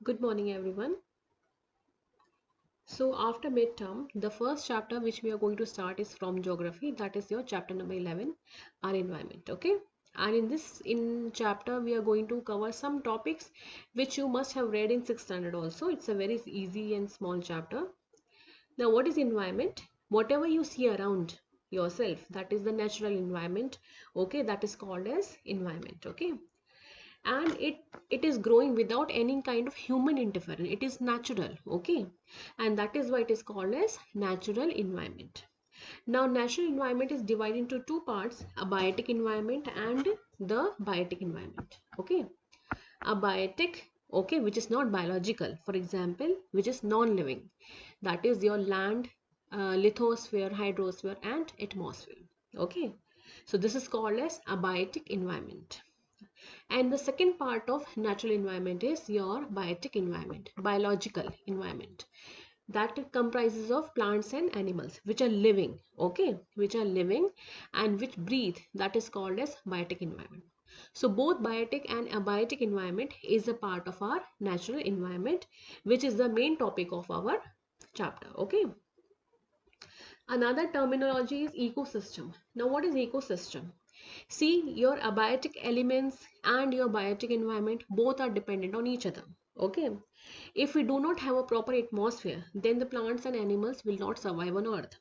Good morning, everyone. So, after midterm, the first chapter which we are going to start is from geography. That is your chapter number 11, our environment. Okay. And in chapter, we are going to cover some topics which you must have read in 6th standard also. It's a very easy and small chapter. Now, what is environment? Whatever you see around yourself, that is the natural environment. Okay. That is called as environment. Okay. And it is growing without any kind of human interference. It is natural. Okay, and that is why it is called as natural environment. Now, natural environment is divided into two parts: a biotic environment and the biotic environment. Okay, a biotic, okay, which is not biological, for example, which is non-living, that is your land, lithosphere, hydrosphere and atmosphere. Okay, so this is called as a biotic environment. And the second part of natural environment is your biotic environment, biological environment. That comprises of plants and animals which are living, okay, which are living and which breathe. That is called as biotic environment. So both biotic and abiotic environment is a part of our natural environment, which is the main topic of our chapter. Okay. Another terminology is ecosystem. Now, what is ecosystem? See, your abiotic elements and your biotic environment both are dependent on each other. Okay. If we do not have a proper atmosphere, then the plants and animals will not survive on earth.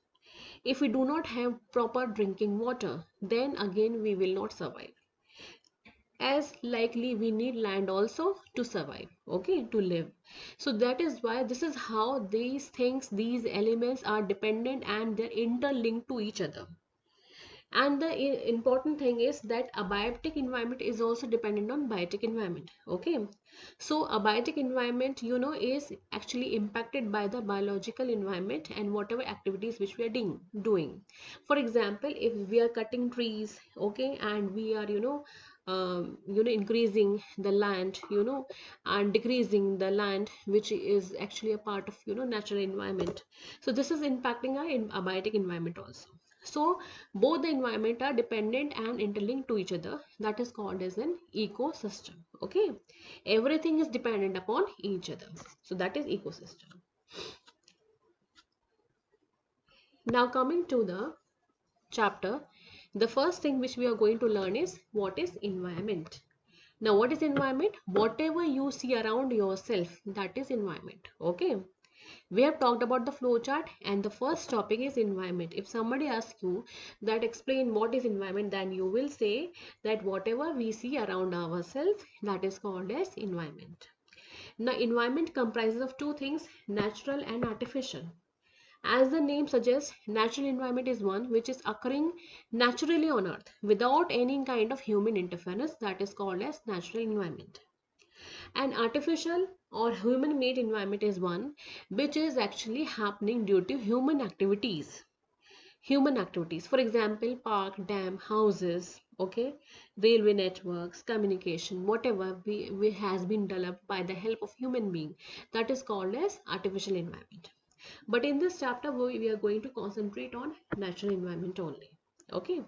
If we do not have proper drinking water, then again we will not survive. As likely we need land also to survive, okay, to live. So that is why this is how these things, these elements are dependent and they're interlinked to each other. And the important thing is that abiotic environment is also dependent on biotic environment. Okay, so abiotic environment, is actually impacted by the biological environment and whatever activities which we are doing. For example, if we are cutting trees, okay, and we are increasing the land, and decreasing the land which is actually a part of natural environment. So this is impacting our abiotic environment also. So both the environment are dependent and interlinked to each other. That is called as an ecosystem. Okay, everything is dependent upon each other. So that is ecosystem. Now coming to the chapter, the first thing which we are going to learn is what is environment. Now, what is environment? Whatever you see around yourself, that is environment. Okay. We have talked about the flowchart and the first topic is environment. If somebody asks you that explain what is environment, then you will say that whatever we see around ourselves, that is called as environment. Now, environment comprises of two things, natural and artificial. As the name suggests, natural environment is one which is occurring naturally on earth without any kind of human interference, that is called as natural environment. An artificial or human made environment is one which is actually happening due to human activities. Human activities, for example, park, dam, houses, okay, railway networks, communication, whatever we has been developed by the help of human being, that is called as artificial environment. But in this chapter, we are going to concentrate on natural environment only. Okay.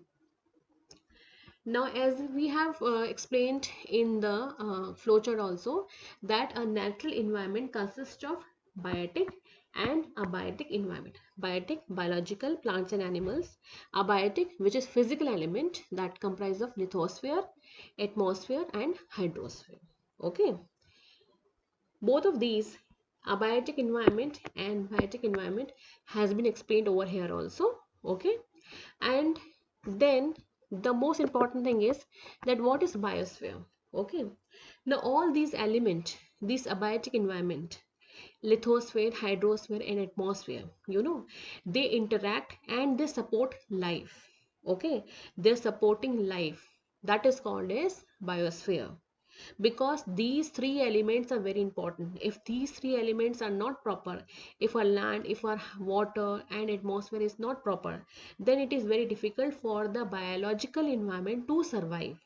Now, as we have explained in the flowchart also, that a natural environment consists of biotic and abiotic environment. Biotic, biological, plants and animals. Abiotic, which is physical element that comprise of lithosphere, atmosphere and hydrosphere. Okay. Both of these, abiotic environment and biotic environment, has been explained over here also. Okay. And then the most important thing is that what is biosphere. Okay, now all these elements, this abiotic environment, lithosphere, hydrosphere and atmosphere, they interact and they support life. Okay, they're supporting life, that is called as biosphere, because these three elements are very important. If these three elements are not proper, if our land, if our water and atmosphere is not proper, then it is very difficult for the biological environment to survive.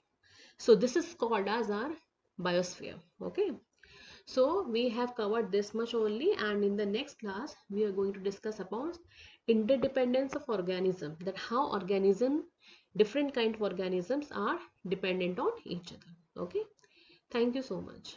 So this is called as our biosphere. Okay, so we have covered this much only, and in the next class we are going to discuss about interdependence of organism, that how organism, different kind of organisms are dependent on each other. Okay, thank you so much.